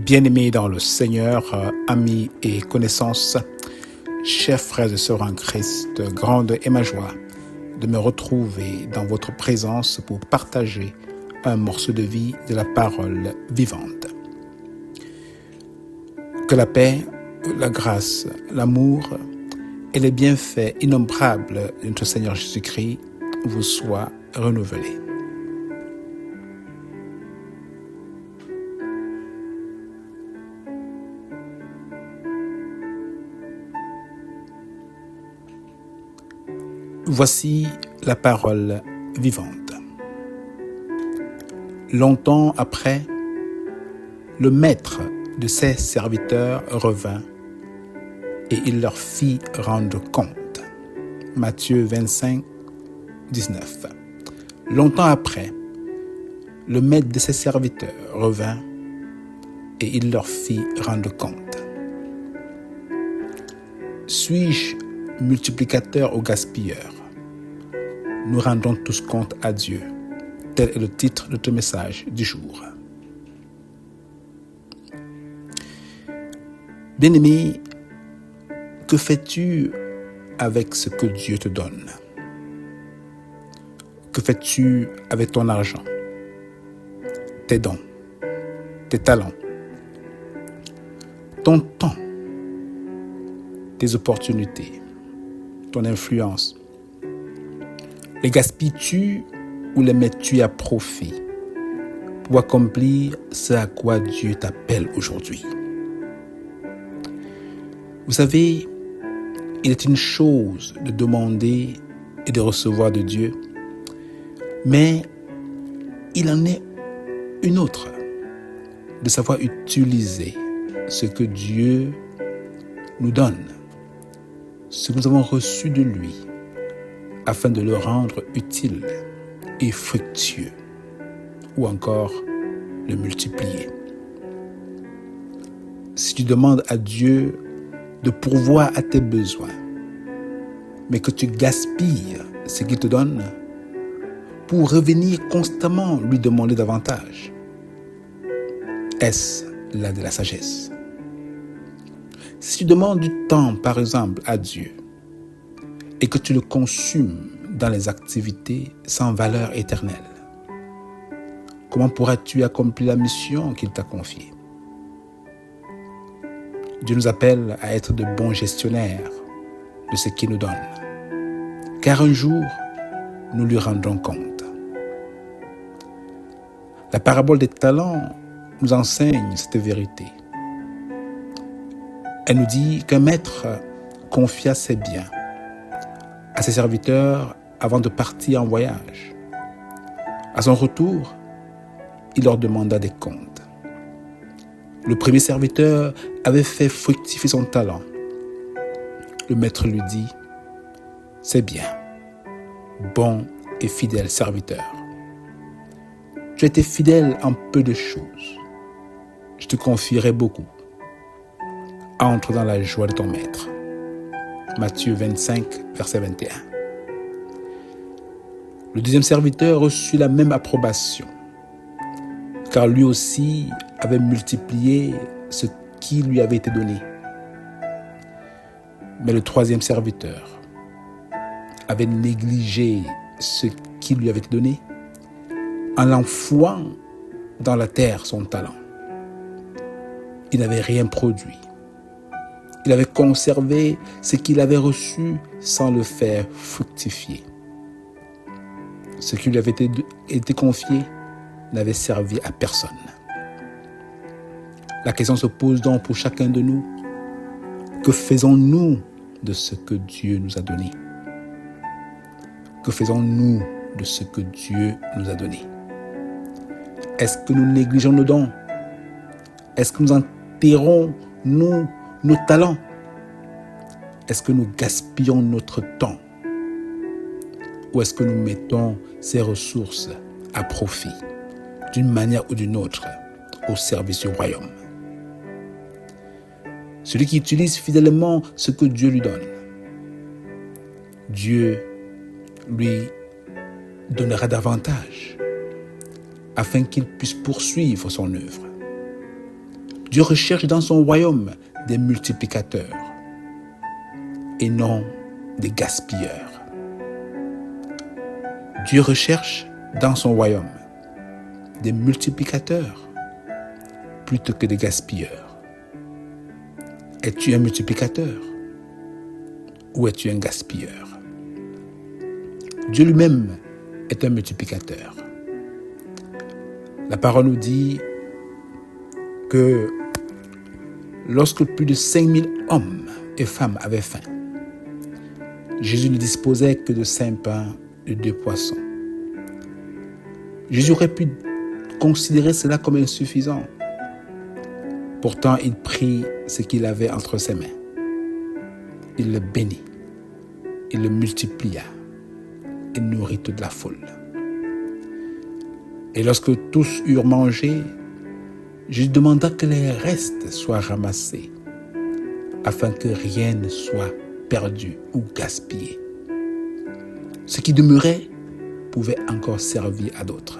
Bien-aimés dans le Seigneur, amis et connaissances, chers frères et sœurs en Christ, grande est ma joie de me retrouver dans votre présence pour partager un morceau de vie de la parole vivante. Que la paix, la grâce, l'amour et les bienfaits innombrables de notre Seigneur Jésus-Christ vous soient renouvelés. Voici la parole vivante. Longtemps après, le maître de ses serviteurs revint et il leur fit rendre compte. Matthieu 25, 19. Longtemps après, le maître de ses serviteurs revint et il leur fit rendre compte. Suis-je multiplicateur ou gaspilleur? Nous rendons tous compte à Dieu. Tel est le titre de notre message du jour. Bien-aimé, que fais-tu avec ce que Dieu te donne? Que fais-tu avec ton argent, tes dons, tes talents, ton temps, tes opportunités, ton influence? Les gaspilles-tu ou les mets-tu à profit pour accomplir ce à quoi Dieu t'appelle aujourd'hui? Vous savez, il est une chose de demander et de recevoir de Dieu, mais il en est une autre de savoir utiliser ce que Dieu nous donne, ce que nous avons reçu de lui, afin de le rendre utile et fructueux, ou encore le multiplier. Si tu demandes à Dieu de pourvoir à tes besoins, mais que tu gaspilles ce qu'il te donne pour revenir constamment lui demander davantage, est-ce là de la sagesse? Si tu demandes du temps, par exemple, à Dieu, et que tu le consumes dans les activités sans valeur éternelle, comment pourras-tu accomplir la mission qu'il t'a confiée? Dieu nous appelle à être de bons gestionnaires de ce qu'il nous donne, car un jour, nous lui rendrons compte. La parabole des talents nous enseigne cette vérité. Elle nous dit qu'un maître confia ses biens à ses serviteurs avant de partir en voyage. À son retour, il leur demanda des comptes. Le premier serviteur avait fait fructifier son talent. Le maître lui dit: « C'est bien, bon et fidèle serviteur. Tu as été fidèle en peu de choses. Je te confierai beaucoup. Entre dans la joie de ton maître. » Matthieu 25, verset 21. Le deuxième serviteur reçut la même approbation, car lui aussi avait multiplié ce qui lui avait été donné. Mais le troisième serviteur avait négligé ce qui lui avait été donné en l'enfouant dans la terre son talent. Il n'avait rien produit. Il avait conservé ce qu'il avait reçu sans le faire fructifier. Ce qui lui avait été confié n'avait servi à personne. La question se pose donc pour chacun de nous: que faisons-nous de ce que Dieu nous a donné? Que faisons-nous de ce que Dieu nous a donné? Est-ce que nous négligeons nos dons? Est-ce que nous enterrons nos talents? Est-ce que nous gaspillons notre temps? Ou est-ce que nous mettons ces ressources à profit, d'une manière ou d'une autre, au service du royaume? Celui qui utilise fidèlement ce que Dieu lui donne, Dieu lui donnera davantage afin qu'il puisse poursuivre son œuvre. Dieu recherche dans son royaume des multiplicateurs et non des gaspilleurs. Dieu recherche dans son royaume des multiplicateurs plutôt que des gaspilleurs. Es-tu un multiplicateur ou es-tu un gaspilleur? Dieu lui-même est un multiplicateur. La parole nous dit que lorsque plus de 5000 hommes et femmes avaient faim, Jésus ne disposait que de 5 pains et 2 poissons. Jésus aurait pu considérer cela comme insuffisant. Pourtant, il prit ce qu'il avait entre ses mains. Il le bénit. Il le multiplia et nourrit toute la foule. Et lorsque tous eurent mangé, Jésus demanda que les restes soient ramassés afin que rien ne soit perdu ou gaspillé. Ce qui demeurait pouvait encore servir à d'autres.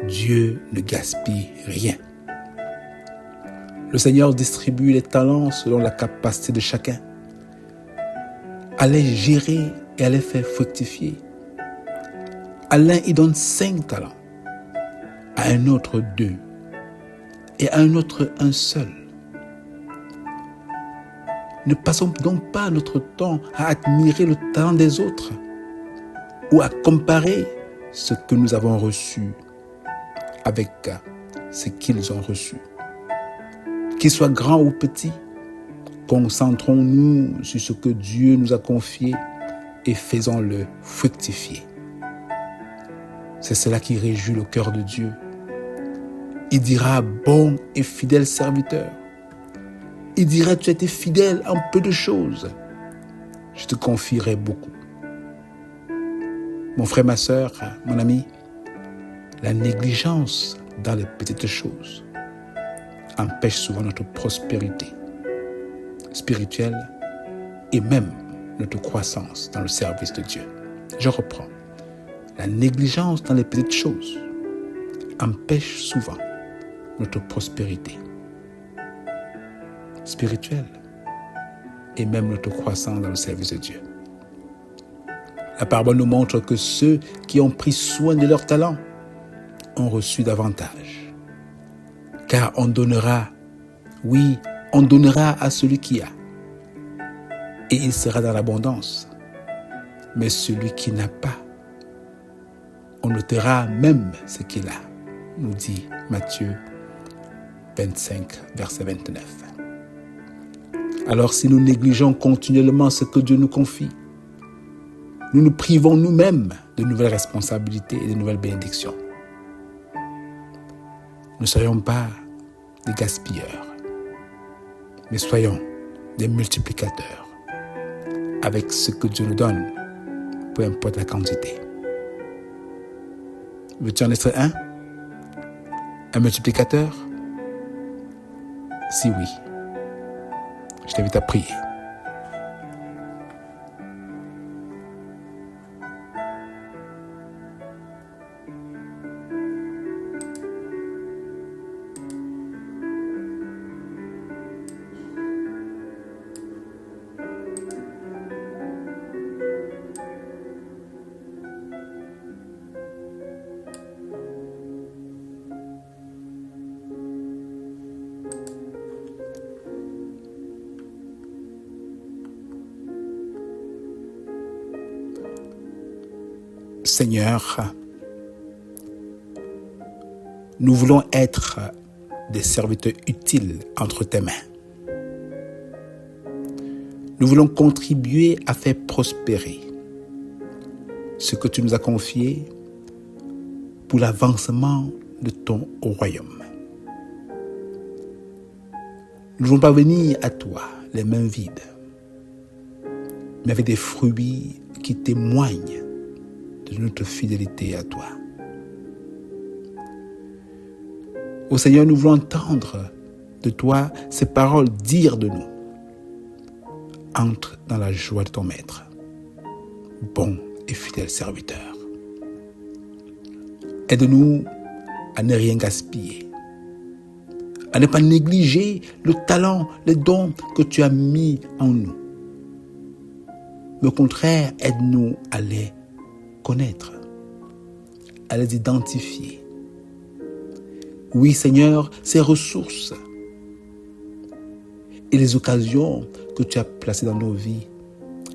Dieu ne gaspille rien. Le Seigneur distribue les talents selon la capacité de chacun. À les gérer et à les faire fructifier. À l'un, il donne 5 talents. À un autre, 2. Et à un autre, 1 seul. Ne passons donc pas notre temps à admirer le talent des autres ou à comparer ce que nous avons reçu avec ce qu'ils ont reçu. Qu'il soit grand ou petit, concentrons-nous sur ce que Dieu nous a confié et faisons-le fructifier. C'est cela qui réjouit le cœur de Dieu. Il dira, bon et fidèle serviteur. Il dira, tu as été fidèle en peu de choses. Je te confierai beaucoup. Mon frère, ma sœur, mon ami, la négligence dans les petites choses empêche souvent notre prospérité spirituelle et même notre croissance dans le service de Dieu. Je reprends. La négligence dans les petites choses empêche souvent notre prospérité spirituelle et même notre croissance dans le service de Dieu. La parole nous montre que ceux qui ont pris soin de leurs talents ont reçu davantage. Car on donnera, oui, on donnera à celui qui a. Et il sera dans l'abondance. Mais celui qui n'a pas, on notera même ce qu'il a, nous dit Matthieu 25, verset 29. Alors si nous négligeons continuellement ce que Dieu nous confie, nous nous privons nous-mêmes de nouvelles responsabilités et de nouvelles bénédictions. Ne soyons pas des gaspilleurs, mais soyons des multiplicateurs avec ce que Dieu nous donne, peu importe la quantité. Veux-tu en être un multiplicateur? Si oui, je t'invite à prier. Seigneur, nous voulons être des serviteurs utiles entre tes mains. Nous voulons contribuer à faire prospérer ce que tu nous as confié pour l'avancement de ton royaume. Nous ne voulons pas venir à toi les mains vides, mais avec des fruits qui témoignent de notre fidélité à toi. Ô Seigneur, nous voulons entendre de toi ces paroles dire de nous: entre dans la joie de ton maître, bon et fidèle serviteur. Aide-nous à ne rien gaspiller, à ne pas négliger le talent, les dons que tu as mis en nous. Mais au contraire, aide-nous à les connaître, à les identifier. Oui, Seigneur, ces ressources et les occasions que tu as placées dans nos vies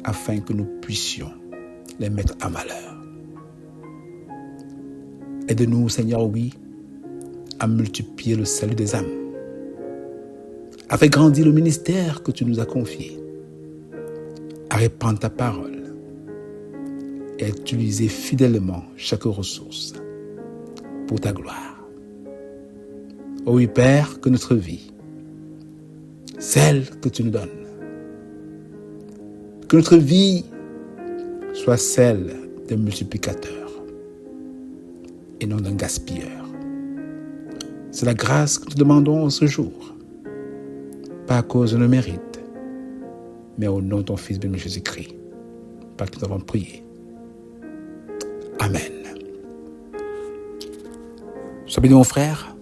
afin que nous puissions les mettre à valeur. Aide-nous, Seigneur, oui, à multiplier le salut des âmes, à faire grandir le ministère que tu nous as confié, à répandre ta parole et à utiliser fidèlement chaque ressource pour ta gloire. Oh oui, Père, que notre vie, celle que tu nous donnes, que notre vie soit celle d'un multiplicateur et non d'un gaspilleur. C'est la grâce que nous demandons ce jour, pas à cause de nos mérites, mais au nom de ton Fils béni Jésus-Christ, par qui nous avons prié. Amen. Sois béni mon frère,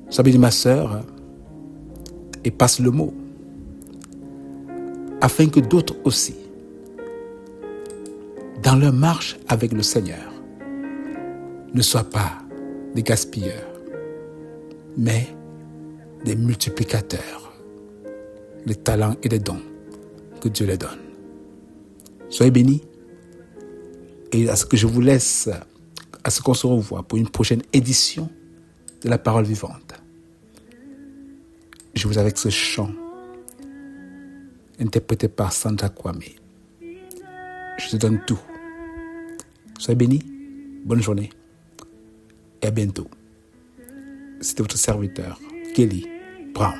sois béni ma sœur, et passe le mot, afin que d'autres aussi, dans leur marche avec le Seigneur, ne soient pas des gaspilleurs, mais des multiplicateurs, les talents et les dons que Dieu les donne. Soyez bénis, et à ce que je vous laisse, à ce qu'on se revoit pour une prochaine édition de la parole vivante. Je vous avec ce chant interprété par Sandra Kwame. Je te donne tout. Soyez bénis, bonne journée et à bientôt. C'était votre serviteur, Kelly Brown.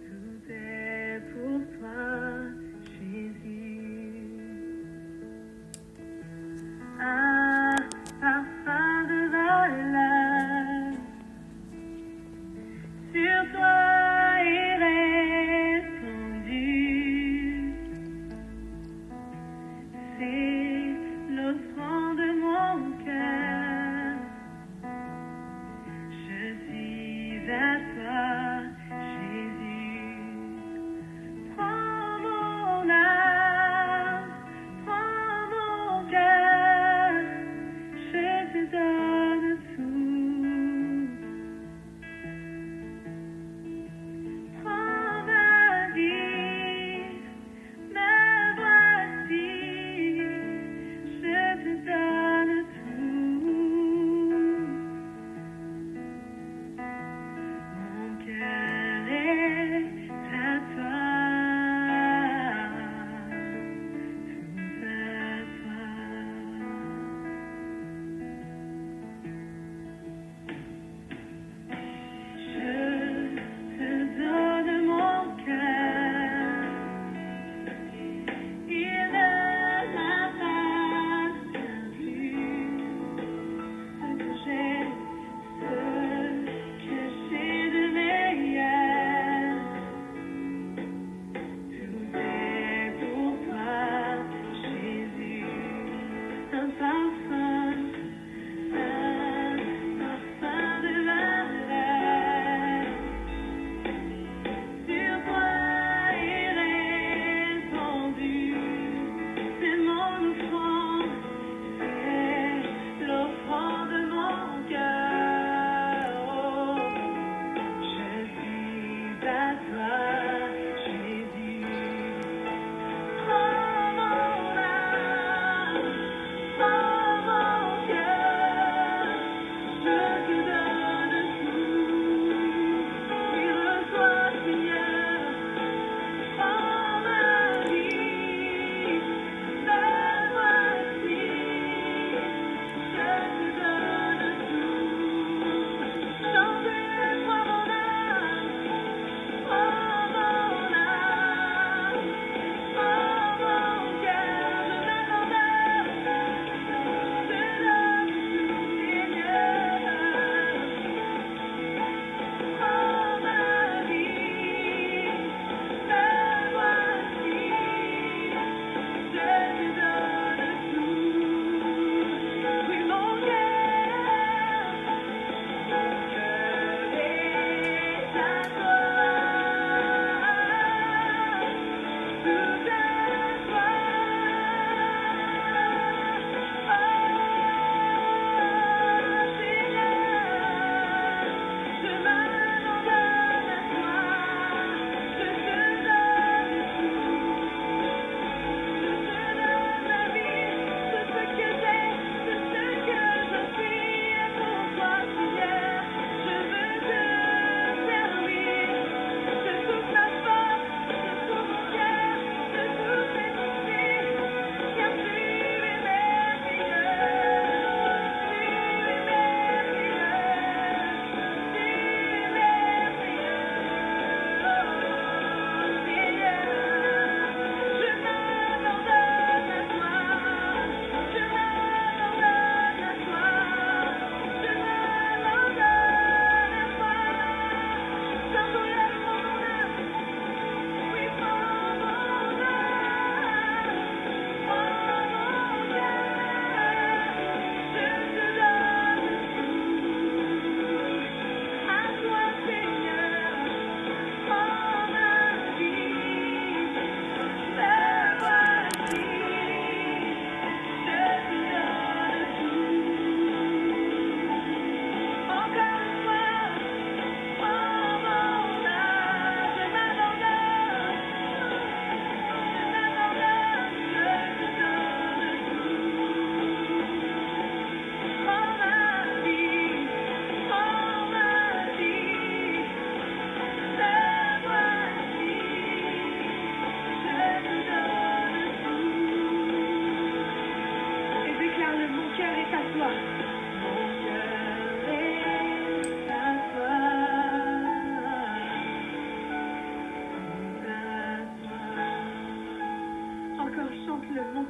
Tout est pour toi, Jésus. Ah, parfum de valeur, sur toi il est répandu. C'est l'offrande de mon cœur. Je suis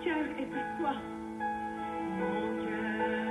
cœur est à toi. Mon cœur